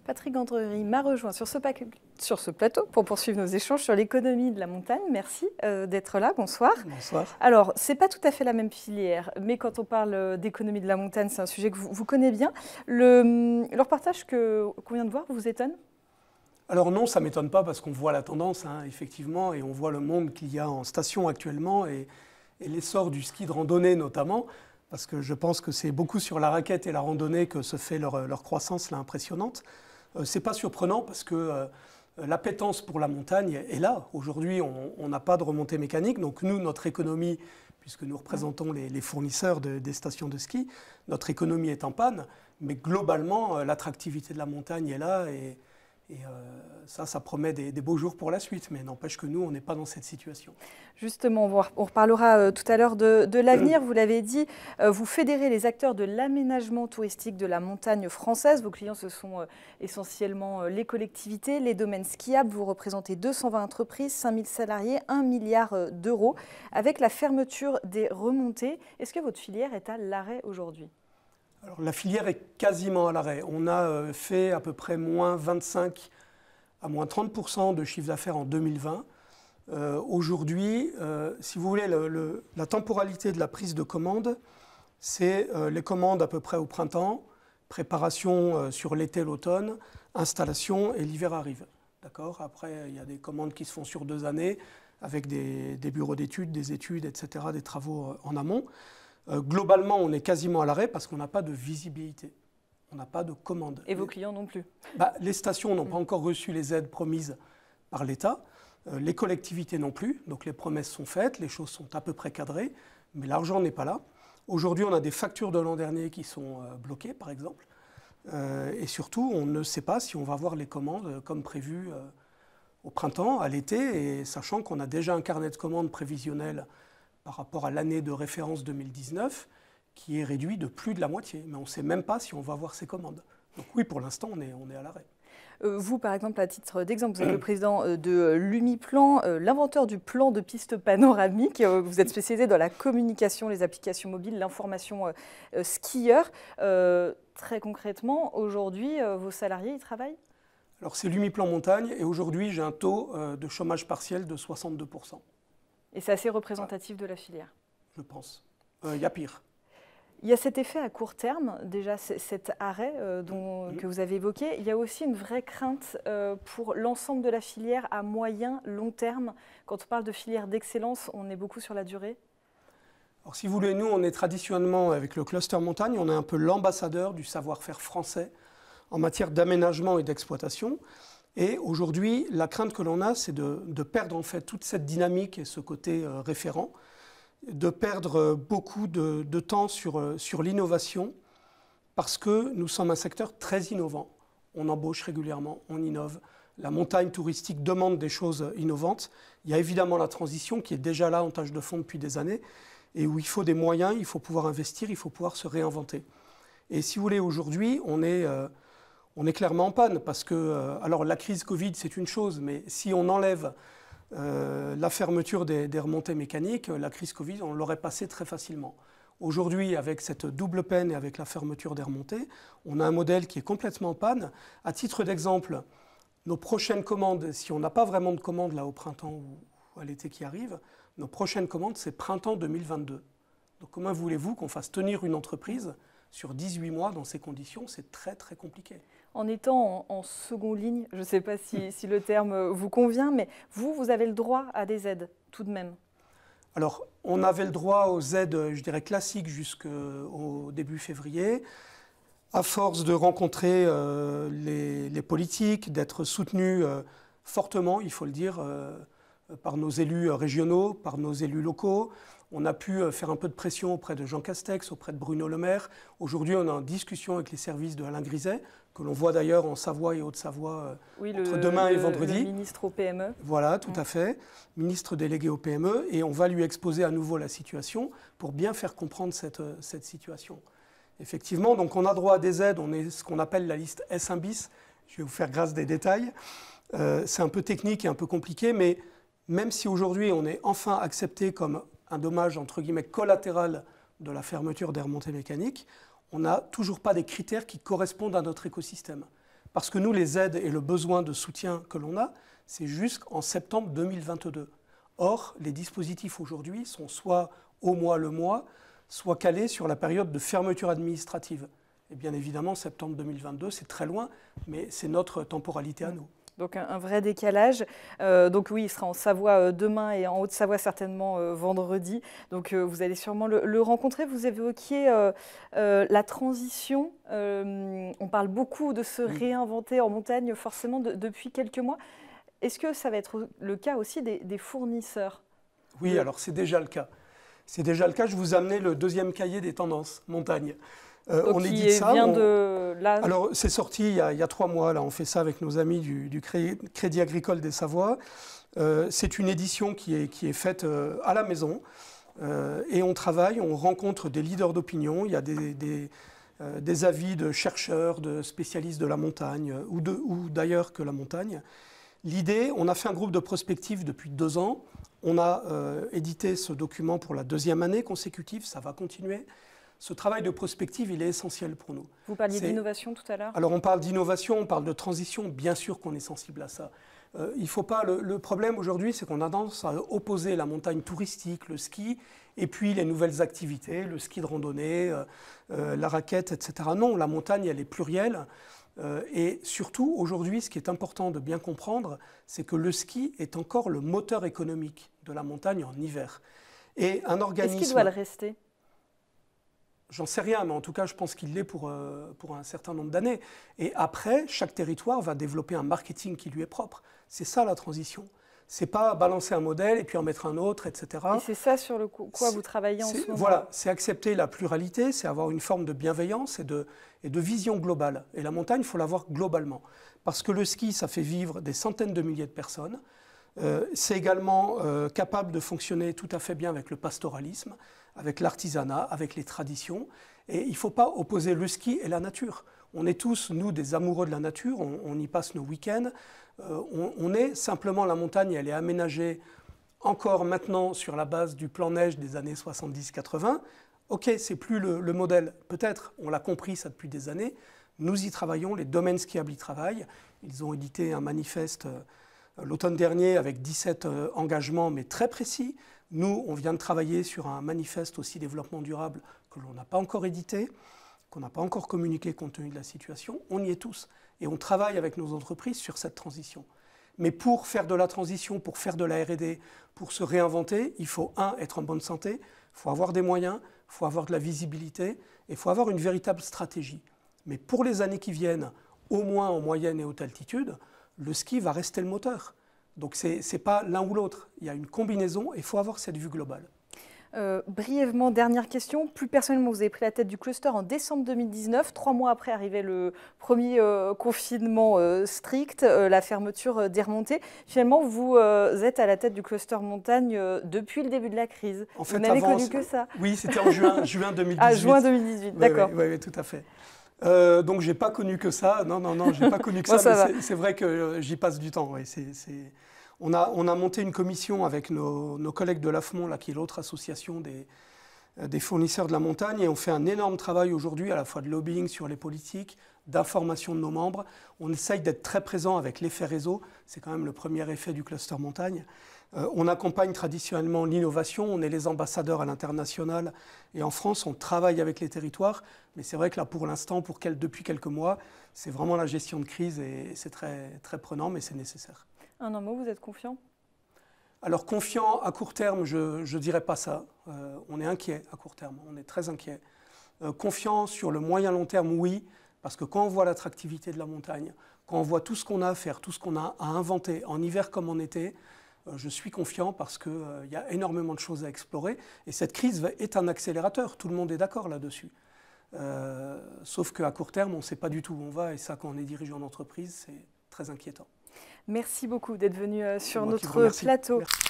Patrick Gandrery m'a rejoint sur ce plateau pour poursuivre nos échanges sur l'économie de la montagne. Merci d'être là, bonsoir. Bonsoir. Alors, ce n'est pas tout à fait la même filière, mais quand on parle d'économie de la montagne, c'est un sujet que vous connaissez bien. Le reportage qu'on vient de voir vous étonne ? Alors non, ça ne m'étonne pas parce qu'on voit la tendance, effectivement, et on voit le monde qu'il y a en station actuellement et l'essor du ski de randonnée notamment, parce que je pense que c'est beaucoup sur la raquette et la randonnée que se fait leur croissance là, impressionnante. Ce n'est pas surprenant parce que l'appétence pour la montagne est là. Aujourd'hui, on n'a pas de remontée mécanique, donc nous, notre économie, puisque nous représentons les fournisseurs des stations de ski, notre économie est en panne, mais globalement, l'attractivité de la montagne est là et ça promet des beaux jours pour la suite, mais n'empêche que nous, on n'est pas dans cette situation. Justement, on reparlera tout à l'heure de l'avenir. Vous l'avez dit, vous fédérez les acteurs de l'aménagement touristique de la montagne française. Vos clients, ce sont essentiellement les collectivités, les domaines skiables. Vous représentez 220 entreprises, 5000 salariés, 1 milliard d'euros. Avec la fermeture des remontées, est-ce que votre filière est à l'arrêt aujourd'hui ? Alors, la filière est quasiment à l'arrêt. On a fait à peu près moins 25 à moins 30% de chiffre d'affaires en 2020. Aujourd'hui, si vous voulez, la temporalité de la prise de commande, c'est les commandes à peu près au printemps, préparation sur l'été, l'automne, installation et l'hiver arrive. D'accord ? Après, il y a des commandes qui se font sur 2 années avec des bureaux d'études, des études, etc., des travaux en amont. Globalement, on est quasiment à l'arrêt parce qu'on n'a pas de visibilité, on n'a pas de commande. Et vos clients non plus ? Les stations n'ont pas encore reçu les aides promises par l'État, les collectivités non plus, donc les promesses sont faites, les choses sont à peu près cadrées, mais l'argent n'est pas là. Aujourd'hui, on a des factures de l'an dernier qui sont bloquées, par exemple, et surtout, on ne sait pas si on va avoir les commandes comme prévu au printemps, à l'été, et sachant qu'on a déjà un carnet de commandes prévisionnel par rapport à l'année de référence 2019, qui est réduit de plus de la moitié. Mais on ne sait même pas si on va avoir ces commandes. Donc oui, pour l'instant, on est à l'arrêt. Vous, par exemple, à titre d'exemple, vous êtes le président de l'Umiplan, l'inventeur du plan de piste panoramique. Vous êtes spécialisé dans la communication, les applications mobiles, l'information skieur. Très concrètement, aujourd'hui, vos salariés, ils travaillent ? Alors c'est l'Umiplan Montagne, et aujourd'hui, j'ai un taux de chômage partiel de 62%. Et c'est assez représentatif de la filière. Je pense. Il y a pire. Il y a cet effet à court terme, déjà cet arrêt que vous avez évoqué. Il y a aussi une vraie crainte pour l'ensemble de la filière à moyen, long terme. Quand on parle de filière d'excellence, on est beaucoup sur la durée. Alors si vous voulez, nous, on est traditionnellement, avec le cluster montagne, on est un peu l'ambassadeur du savoir-faire français en matière d'aménagement et d'exploitation. Et aujourd'hui, la crainte que l'on a, c'est de perdre en fait toute cette dynamique et ce côté référent, de perdre beaucoup de temps sur l'innovation, parce que nous sommes un secteur très innovant. On embauche régulièrement, on innove. La montagne touristique demande des choses innovantes. Il y a évidemment la transition qui est déjà là en tâche de fond depuis des années, et où il faut des moyens, il faut pouvoir investir, il faut pouvoir se réinventer. Et si vous voulez, aujourd'hui, on est clairement en panne parce que, alors la crise Covid, c'est une chose, mais si on enlève la fermeture des remontées mécaniques, la crise Covid, on l'aurait passée très facilement. Aujourd'hui, avec cette double peine et avec la fermeture des remontées, on a un modèle qui est complètement en panne. À titre d'exemple, nos prochaines commandes, si on n'a pas vraiment de commandes là au printemps ou à l'été qui arrive, nos prochaines commandes, c'est printemps 2022. Donc comment voulez-vous qu'on fasse tenir une entreprise sur 18 mois dans ces conditions? C'est très très compliqué. En étant en seconde ligne, je ne sais pas si le terme vous convient, mais vous avez le droit à des aides tout de même. Alors, on avait le droit aux aides, je dirais, classiques jusqu'au début février. À force de rencontrer les politiques, d'être soutenus fortement, il faut le dire, par nos élus régionaux, par nos élus locaux. On a pu faire un peu de pression auprès de Jean Castex, auprès de Bruno Le Maire. Aujourd'hui, on est en discussion avec les services de Alain Griset, que l'on voit d'ailleurs en Savoie et Haute-Savoie entre demain et vendredi. Le ministre au PME. Voilà, tout à fait. Ministre délégué au PME. Et on va lui exposer à nouveau la situation pour bien faire comprendre cette situation. Effectivement, donc on a droit à des aides. On est ce qu'on appelle la liste S1 bis. Je vais vous faire grâce des détails. C'est un peu technique et un peu compliqué, mais même si aujourd'hui on est enfin accepté comme un dommage entre guillemets collatéral de la fermeture des remontées mécaniques, on n'a toujours pas des critères qui correspondent à notre écosystème. Parce que nous, les aides et le besoin de soutien que l'on a, c'est jusqu'en septembre 2022. Or, les dispositifs aujourd'hui sont soit au mois le mois, soit calés sur la période de fermeture administrative. Et bien évidemment, septembre 2022, c'est très loin, mais c'est notre temporalité à nous. Donc un vrai décalage. Donc oui, il sera en Savoie demain et en Haute-Savoie certainement vendredi. Donc vous allez sûrement le rencontrer. Vous évoquiez la transition. On parle beaucoup de se réinventer en montagne forcément depuis quelques mois. Est-ce que ça va être le cas aussi des fournisseurs? Oui, alors c'est déjà le cas. C'est déjà le cas. Je vous amenais le deuxième cahier des tendances montagne. On édite ça. Alors, c'est sorti il y a 3 mois. Là, on fait ça avec nos amis du Crédit Agricole des Savoies. C'est une édition qui est faite à la maison. Et on travaille, on rencontre des leaders d'opinion. Il y a des avis de chercheurs, de spécialistes de la montagne ou d'ailleurs que la montagne. L'idée, on a fait un groupe de prospective depuis 2 ans. On a édité ce document pour la 2e année consécutive. Ça va continuer. Ce travail de prospective, il est essentiel pour nous. Vous parliez d'innovation tout à l'heure. Alors on parle d'innovation, on parle de transition, bien sûr qu'on est sensible à ça. Il faut pas. Le problème aujourd'hui, c'est qu'on a tendance à opposer la montagne touristique, le ski, et puis les nouvelles activités, le ski de randonnée, la raquette, etc. Non, la montagne, elle est plurielle. Et surtout, aujourd'hui, ce qui est important de bien comprendre, c'est que le ski est encore le moteur économique de la montagne en hiver. Et un organisme... Est-ce qu'il doit le rester ? J'en sais rien, mais en tout cas, je pense qu'il l'est pour un certain nombre d'années. Et après, chaque territoire va développer un marketing qui lui est propre. C'est ça la transition. C'est pas balancer un modèle et puis en mettre un autre, etc. Et c'est ça sur quoi vous travaillez en ce moment. Voilà, c'est accepter la pluralité, c'est avoir une forme de bienveillance et de vision globale. Et la montagne, il faut la voir globalement. Parce que le ski, ça fait vivre des centaines de milliers de personnes. C'est également capable de fonctionner tout à fait bien avec le pastoralisme, avec l'artisanat, avec les traditions. Et il ne faut pas opposer le ski et la nature. On est tous, nous, des amoureux de la nature, on y passe nos week-ends. On est simplement, la montagne, elle est aménagée encore maintenant sur la base du plan neige des années 70-80. Ok, c'est plus le modèle, peut-être, on l'a compris ça depuis des années. Nous y travaillons, les domaines skiables y travaillent. Ils ont édité un manifeste l'automne dernier avec 17 engagements, mais très précis. Nous, on vient de travailler sur un manifeste aussi développement durable que l'on n'a pas encore édité, qu'on n'a pas encore communiqué compte tenu de la situation. On y est tous. Et on travaille avec nos entreprises sur cette transition. Mais pour faire de la transition, pour faire de la R&D, pour se réinventer, il faut, être en bonne santé, il faut avoir des moyens, il faut avoir de la visibilité, et il faut avoir une véritable stratégie. Mais pour les années qui viennent, au moins en moyenne et haute altitude, le ski va rester le moteur. Donc ce n'est pas l'un ou l'autre. Il y a une combinaison et il faut avoir cette vue globale. Brièvement, dernière question. Plus personnellement, vous avez pris la tête du cluster en décembre 2019. 3 mois après arrivait le premier confinement strict, la fermeture des remontées. Finalement, vous êtes à la tête du cluster montagne depuis le début de la crise. En fait, vous n'avez connu que ça. Oui, c'était en juin 2018. Ah, juin 2018, d'accord. Oui, tout à fait. Donc, je n'ai pas connu que ça. Non, je n'ai pas connu que ça, mais c'est vrai que j'y passe du temps. Ouais, On a monté une commission avec nos collègues de l'AFMON, là, qui est l'autre association des fournisseurs de la montagne, et on fait un énorme travail aujourd'hui, à la fois de lobbying sur les politiques, d'information de nos membres. On essaye d'être très présent avec l'effet réseau, c'est quand même le premier effet du cluster montagne. On accompagne traditionnellement l'innovation, on est les ambassadeurs à l'international, et en France, on travaille avec les territoires, mais c'est vrai que là, pour l'instant, depuis quelques mois, c'est vraiment la gestion de crise, et c'est très, très prenant, mais c'est nécessaire. Un mot, vous êtes confiant ? Alors confiant à court terme, je ne dirais pas ça. On est inquiet à court terme, on est très inquiet. Confiant sur le moyen long terme, oui, parce que quand on voit l'attractivité de la montagne, quand on voit tout ce qu'on a à faire, tout ce qu'on a à inventer, en hiver comme en été, je suis confiant parce qu'il y a énormément de choses à explorer. Et cette crise est un accélérateur, tout le monde est d'accord là-dessus. Sauf qu'à court terme, on ne sait pas du tout où on va, et ça, quand on est dirigeant d'entreprise, c'est très inquiétant. Merci beaucoup d'être venu sur notre plateau. Merci.